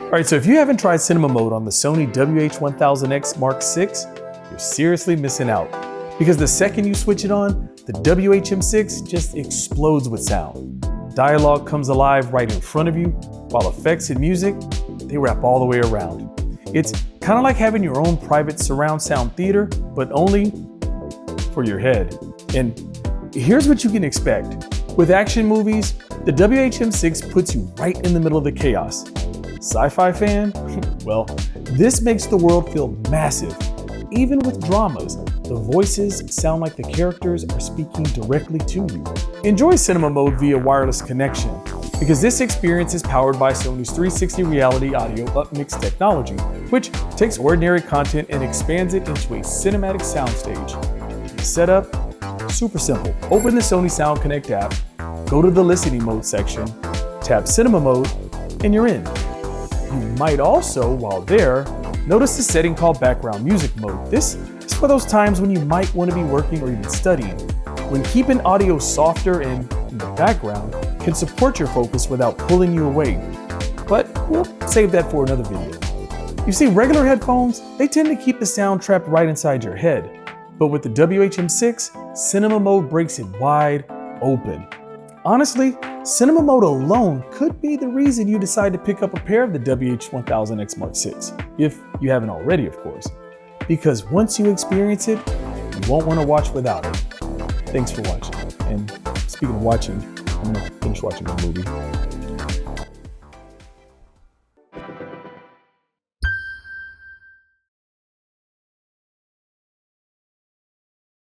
All right, so if you haven't tried cinema mode on the Sony WH-1000XM6, you're seriously missing out. Because the second you switch it on, the WH-M6 just explodes with sound. Dialogue comes alive right in front of you, while effects and music, they wrap all the way around. It's kind of like having your own private surround sound theater, but only for your head. And here's what you can expect. With action movies, the WH-M6 puts you right in the middle of the chaos. Sci-fi fan? Well, this makes the world feel massive. Even with dramas, the voices sound like the characters are speaking directly to you. Enjoy cinema mode via wireless connection, because this experience is powered by Sony's 360 Reality Audio Upmix technology, which takes ordinary content and expands it into a cinematic soundstage. Setup? Super simple. Open the Sony Sound Connect app, go to the listening mode section, tap cinema mode, and you're in. You might also, while there, notice the setting called background music mode. This is for those times when you might want to be working or even studying, when keeping audio softer and in the background can support your focus without pulling you away. But we'll save that for another video. You see, regular headphones, they tend to keep the sound trapped right inside your head. But with the WH-M6, cinema mode breaks it wide open. Honestly, cinema mode alone could be the reason you decide to pick up a pair of the WH-1000XM6, if you haven't already, of course. Because once you experience it, you won't want to watch without it. Thanks for watching. And speaking of watching, I'm gonna finish watching the movie.